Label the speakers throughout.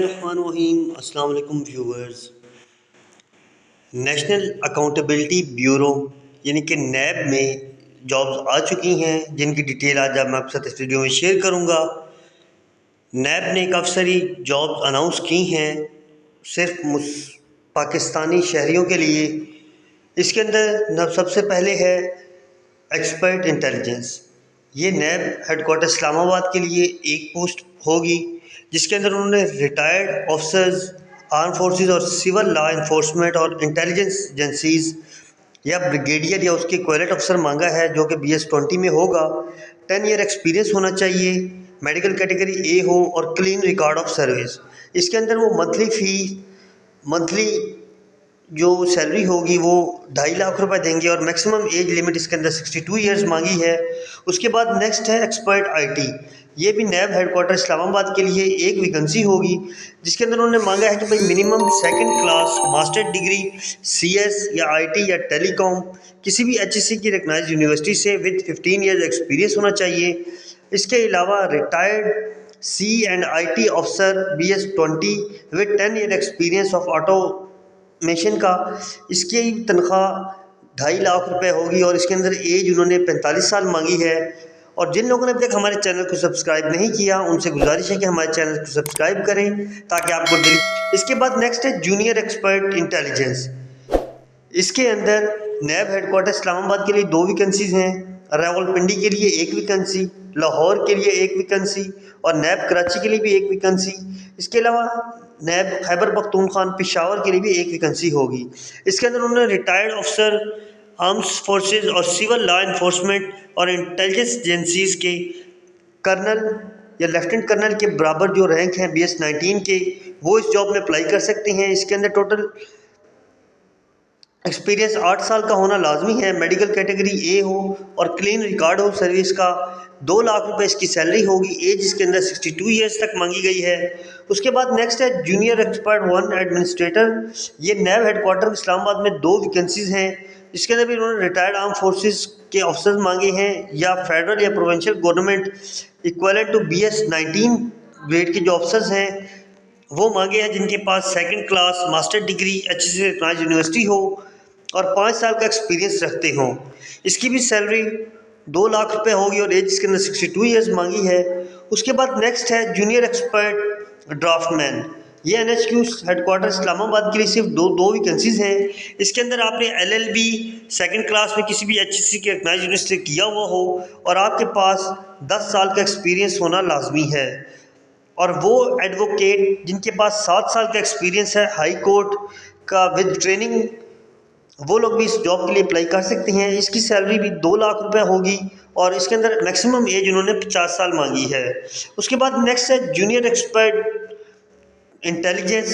Speaker 1: Bismillahirrahmanirrahim. अस्सलाम वालेकुम viewers. National accountability bureau यानी कि नैब में जॉब्स आ चुकी हैं जिनकी डिटेल आज मैं आपके साथ इस वीडियो में शेयर करूंगा। नैब ने काफ़ी सारी जॉब्स अनाउंस की हैं सिर्फ पाकिस्तानी शहरियों के लिए। इसके अंदर सबसे पहले है एक्सपर्ट इंटेलिजेंस। ये नैब हेडक्वार्टर इस्लामाबाद के लिए एक पोस्ट होगी जिसके अंदर उन्होंने रिटायर्ड ऑफिसर्स आर्म फोर्सेस और सिविल लॉ इन्फोर्समेंट और इंटेलिजेंस एजेंसीज या ब्रिगेडियर या उसके इक्विवेलेंट अफसर मांगा है जो कि BS20 में होगा। 10 ईयर एक्सपीरियंस होना चाहिए, मेडिकल कैटेगरी ए हो और क्लीन रिकॉर्ड ऑफ सर्विस। इसके अंदर वो मंथली जो सैलरी होगी वो 2.5 लाख रुपए देंगे और मैक्सिमम एज लिमिट इसके अंदर 62 ईयर्स मांगी है। उसके बाद नेक्स्ट है एक्सपर्ट IT। ये भी नैब हेडक्वार्टर इस्लामाबाद के लिए एक वैकेंसी होगी जिसके अंदर उन्होंने मांगा है कि भाई minimum second class master degree CS या IT या टेलीकॉम किसी भी HSC की रिकग्नाइज्ड यूनिवर्सिटी से विद 15 ईयर्स एक्सपीरियंस होना चाहिए। इसके अलावा retired C&IT officer BS20 with 10 year experience of automation का, इसकी तनख्वाह 2.5 लाख रुपए होगी और इसके अंदर एज उन्होंने 45 साल मांगी है। और जिन लोगों ने अभी तक हमारे चैनल को सब्सक्राइब नहीं किया उनसे गुजारिश है कि हमारे चैनल को सब्सक्राइब करें ताकि आपको डेली। इसके बाद नेक्स्ट है जूनियर एक्सपर्ट इंटेलिजेंस। इसके अंदर नैब हेडक्वार्टर इस्लामाबाद के लिए 2 वैकेंसीज हैं, रावलपिंडी के लिए 1 वैकेंसी, लाहौर के लिए 1 वैकेंसी और नैब कराची के लिए भी 1 वैकेंसी। इसके अलावा नैब खैबर पख्तूनख्वा पेशावर के लिए भी 1 वैकेंसी होगी। इसके अंदर उन्होंने रिटायर्ड ऑफिसर आर्म्स फोर्सेस और सिविल लॉ इन्फोर्समेंट और इंटेलिजेंस एजेंसीज के कर्नल या लेफ्टिनेंट कर्नल के बराबर जो रैंक हैं BS19 के, वो इस जॉब में अप्लाई कर सकते हैं। इसके अंदर टोटल एक्सपीरियंस 8 साल का होना लाजमी है, मेडिकल कैटेगरी ए हो और क्लीन रिकॉर्ड हो सर्विस का। 2 लाख रुपए इसकी सैलरी होगी, एज इसके अंदर 62 ईयर्स तक मांगी गई है। उसके बाद नेक्स्ट है जूनियर एक्सपर्ट 1 एडमिनिस्ट्रेटर। ये नैब हेडक्वार्टर इस्लामाबाद में 2 वैकेंसीज हैं। इसके अंदर भी उन्होंने रिटायर्ड आर्म फोर्सेस के ऑफिसर्स मांगे हैं या फेडरल या provincial government equivalent to BS19 grade के जो ऑफिसर्स हैं वो मांगे हैं जिनके पास सेकंड क्लास मास्टर डिग्री अच्छी से यूनिवर्सिटी हो और 5 साल का एक्सपीरियंस रखते हों। इसकी भी सैलरी 2 लाख रुपए होगी और एज इसके अंदर 62 ईयर्स मांगी है। उसके बाद नेक्स्ट है जूनियर एक्सपर्ट ड्राफ्टमैन। ये NHQ हेडक्वार्टर इस्लामाबाद के लिए सिर्फ दो वैकेंसीज हैं। इसके अंदर आपने LLB सेकंड क्लास में किसी भी HSC के रिकग्नाइज्ड यूनिवर्सिटी से किया हुआ हो और आपके पास 10 साल का एक्सपीरियंस होना लाजमी है। और वो एडवोकेट जिनके पास 7 साल का एक्सपीरियंस है हाई कोर्ट का विद ट्रेनिंग, वो लोग भी इस जॉब के लिए अप्लाई कर सकते हैं। इसकी सैलरी भी 2 लाख रुपए होगी और इसके अंदर मैक्सिमम एज उन्होंने 50 साल मांगी है। उसके बाद नेक्स्ट है जूनियर एक्सपर्ट इंटेलिजेंस।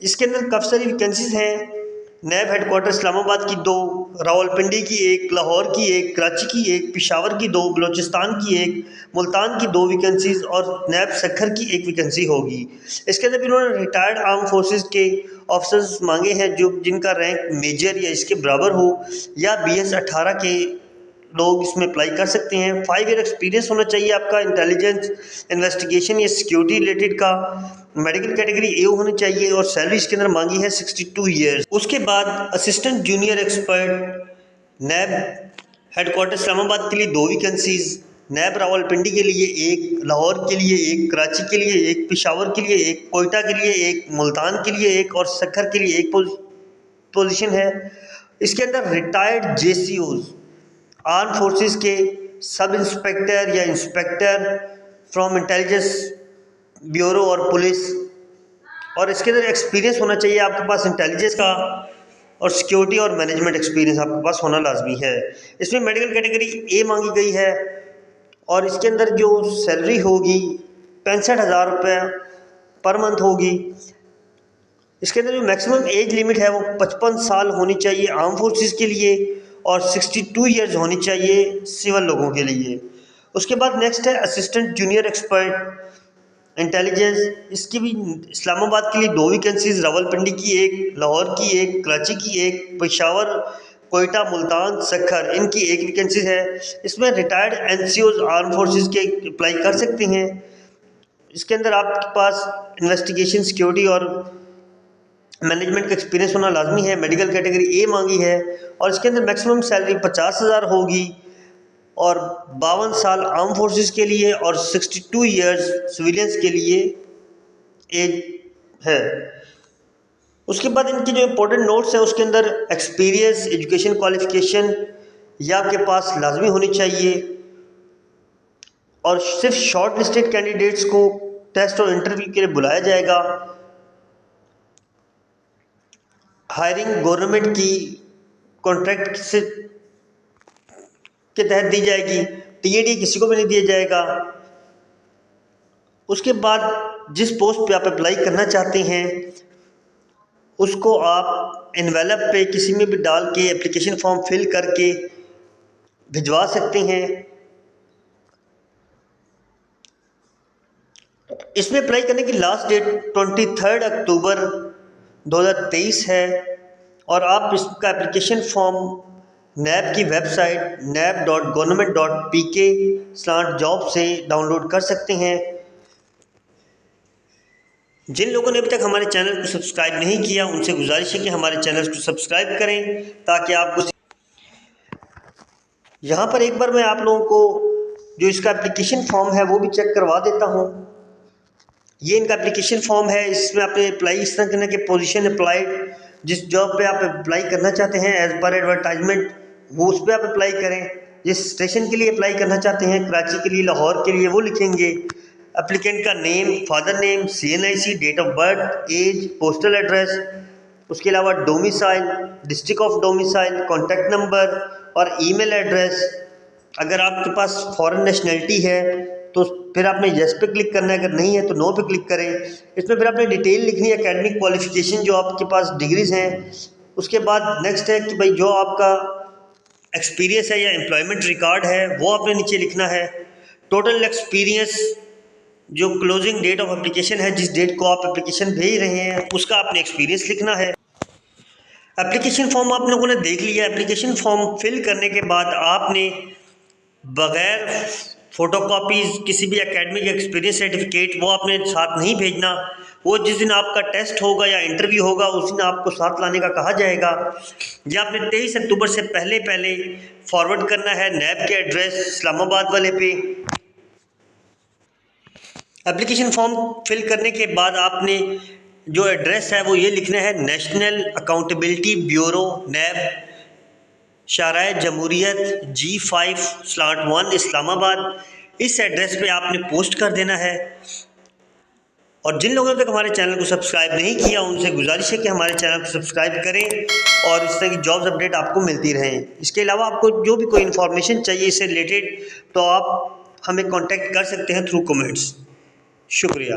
Speaker 1: इसके अंदर काफ़ी सारी वैकेंसीज हैं। नैब हेडक्वार्टर इस्लामाबाद की 2, रावलपिंडी की 1, लाहौर की 1, कराची की 1, पेशावर की 2, बलूचिस्तान की 1, मुल्तान की 2 वैकेंसीज और नैब सखर की 1 वैकेंसी होगी। इसके अंदर भी उन्होंने रिटायर्ड आर्म फोर्सेस के ऑफिसर्स मांगे हैं जो जिनका रैंक मेजर या इसके बराबर हो या BS18 के लोग इसमें अप्लाई कर सकते हैं। 5 ईयर एक्सपीरियंस होना चाहिए आपका इंटेलिजेंस इन्वेस्टिगेशन या सिक्योरिटी रिलेटेड का, मेडिकल कैटेगरी ए होनी चाहिए और सैलरी इसके अंदर मांगी है 62 ईयर्स। उसके बाद असिस्टेंट जूनियर एक्सपर्ट नैब हेडक्वार्टर इस्लामाबाद के लिए 2 वैकेंसीज, नैब रावलपिंडी के लिए 1, लाहौर के लिए 1, कराची के लिए 1, पेशावर के लिए 1, कोयटा के लिए 1, मुल्तान के लिए 1 और सखर के लिए 1 पोजीशन है। इसके अंदर रिटायर्ड JCOs आर्म फोर्सेस के सब इंस्पेक्टर या इंस्पेक्टर फ्रॉम इंटेलिजेंस ब्यूरो और पुलिस, और इसके अंदर एक्सपीरियंस होना चाहिए आपके पास इंटेलिजेंस का और सिक्योरिटी और मैनेजमेंट एक्सपीरियंस आपके पास होना लाजमी है। इसमें मेडिकल कैटेगरी ए मांगी गई है और इसके अंदर जो सैलरी होगी 65,000 रुपये पर मंथ होगी। इसके अंदर जो मैक्सिमम एज लिमिट है वो 55 साल होनी चाहिए आर्म फोर्सेस के लिए और 62 ईयर्स होनी चाहिए सिविल लोगों के लिए। उसके बाद नेक्स्ट है असिस्टेंट जूनियर एक्सपर्ट इंटेलिजेंस। इसकी भी इस्लामाबाद के लिए 2 वैकेंसीज, रावलपिंडी की 1, लाहौर की 1, कराची की 1, पेशावर, कोयटा, मुल्तान, सखर इनकी 1 वैकेंसी है। इसमें रिटायर्ड NCOs आर्म फोर्सेस के अप्लाई कर सकते हैं इसके अंदर आपके पास इन्वेस्टिगेशन, सिक्योरिटी और मैनेजमेंट का एक्सपीरियंस होना लाजमी है। मेडिकल कैटेगरी ए मांगी है और इसके अंदर मैक्सिमम सैलरी 50,000 होगी और 52 साल आर्म फोर्सेस के लिए और 62 ईयर्स सिविलियंस के लिए एज है। उसके बाद इनकी जो इंपॉर्टेंट नोट्स हैं उसके अंदर एक्सपीरियंस, एजुकेशन क्वालिफिकेशन यह आपके पास लाजमी होनी चाहिए और सिर्फ शॉर्ट लिस्टेड कैंडिडेट्स को टेस्ट और इंटरव्यू के लिए बुलाया जाएगा। हायरिंग गवर्नमेंट की कॉन्ट्रैक्ट से के तहत दी जाएगी, टीएडी किसी को भी नहीं दिया जाएगा। उसके बाद जिस पोस्ट पे आप अप्लाई करना चाहते हैं उसको आप एनवेलप पे किसी में भी डाल के एप्लीकेशन फॉर्म फिल करके भिजवा सकते हैं। इसमें अप्लाई करने की लास्ट डेट 23 अक्टूबर 2023 है और आप इसका एप्लीकेशन फॉर्म नैब की वेबसाइट nab.government.pk/job से डाउनलोड कर सकते हैं। जिन लोगों ने अभी तक हमारे चैनल को सब्सक्राइब नहीं किया उनसे गुजारिश है कि हमारे चैनल को सब्सक्राइब करें ताकि आपको यहाँ पर एक बार मैं आप लोगों को जो इसका एप्लीकेशन फॉर्म है वो भी चेक करवा देता हूँ। ये इनका एप्लीकेशन फॉर्म है। इसमें आपने अप्लाई इस तरह करना कि पोजीशन अप्लाइड, जिस जॉब पे आप अप्लाई करना चाहते हैं एज पर एडवर्टाइजमेंट वो उस पर आप अप्लाई करें। जिस स्टेशन के लिए अप्लाई करना चाहते हैं, कराची के लिए, लाहौर के लिए, वो लिखेंगे। एप्लीकेंट का name, father name, CNIC, date of birth, age, postal address, उसके अलावा domicile, district of domicile, contact number और ईमेल एड्रेस। अगर आपके पास फॉरेन नेशनलिटी है तो फिर आपने यस पे क्लिक करना है, अगर नहीं है तो नो पे क्लिक करें। इसमें फिर आपने डिटेल लिखनी है, एकेडमिक क्वालिफिकेशन जो आपके पास डिग्रीज हैं। उसके बाद नेक्स्ट है कि भाई जो आपका एक्सपीरियंस है या एम्प्लॉयमेंट रिकॉर्ड है वो आपने नीचे लिखना है। टोटल एक्सपीरियंस, जो क्लोजिंग डेट ऑफ एप्लीकेशन है, जिस डेट को आप एप्लीकेशन भेज रहे हैं उसका आपने एक्सपीरियंस लिखना है। एप्लीकेशन फॉर्म आप लोगों ने देख लिया। एप्लीकेशन फॉर्म फिल करने के बाद आपने बगैर फ़ोटोकॉपीज़ किसी भी एकेडमिक एक्सपीरियंस सर्टिफिकेट वो आपने साथ नहीं भेजना। वो जिस दिन आपका टेस्ट होगा या इंटरव्यू होगा उस दिन आपको साथ लाने का कहा जाएगा। या आपने 23 अक्टूबर से पहले फॉरवर्ड करना है नैब के एड्रेस इस्लामाबाद वाले पे। एप्लीकेशन फॉर्म फिल करने के बाद आपने जो एड्रेस है वो ये लिखना है, नेशनल अकाउंटेबिलिटी ब्यूरो नैब, शाहराह जमहूरियत G5/1 इस्लामाबाद। इस एड्रेस पे आपने पोस्ट कर देना है। और जिन लोगों ने तक हमारे चैनल को सब्सक्राइब नहीं किया उनसे गुजारिश है कि हमारे चैनल को सब्सक्राइब करें और इस तरह की जॉब्स अपडेट आपको मिलती रहें। इसके अलावा आपको जो भी कोई इन्फॉर्मेशन चाहिए इससे रिलेटेड तो आप हमें कांटेक्ट कर सकते हैं थ्रू कमेंट्स। शुक्रिया।